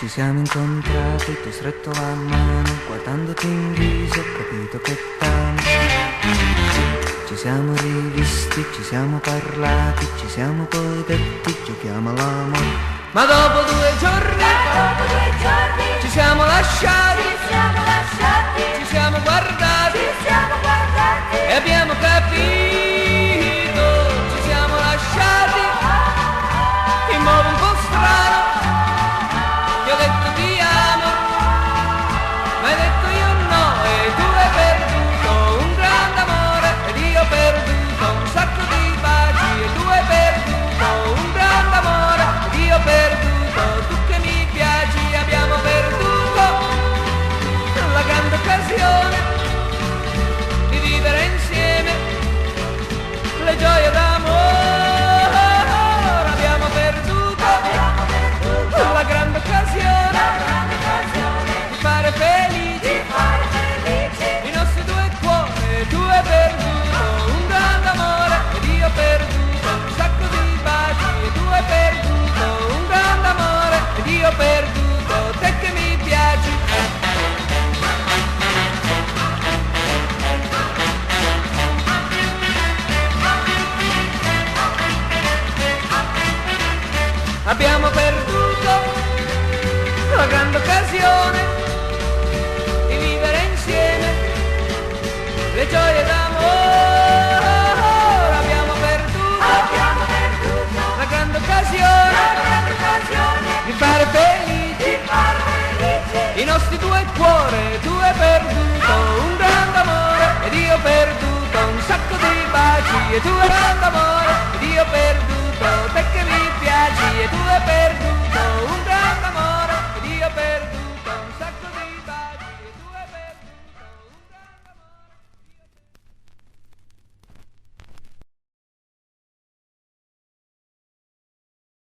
Ci siamo incontrati, ti ho stretto la mano, guardandoti in viso ho capito che t'amo. Ci siamo rivisti, ci siamo parlati, ci siamo poi detti giochiamo all'amore. Ma dopo 2 giorni, ci siamo lasciati, ci siamo guardati, e abbiamo capito, ci siamo lasciati in modo un po' strano. Ti ho detto ti amo, ma hai detto io no, e tu hai perduto un grande amore ed io ho perduto un sacco di baci, e tu hai perduto un grande amore ed io ho perduto tu che mi piaci. Abbiamo perduto la grande occasione di vivere insieme le gioie d'amore. Abbiamo perduto la grande occasione di fare felici i nostri 2 cuori. Tu hai perduto un grande amore ed io ho perduto un sacco di baci, e tu hai perduto un grande amore ed io ho perduto te che mi piaci. Abbiamo perduto la grande occasione di vivere insieme le gioie d'amore. Abbiamo perduto la grande occasione di fare felici i nostri 2 cuori. Tu hai perduto un grande amore ed io ho perduto un sacco di baci, e tu hai un grande amore ed io ho perduto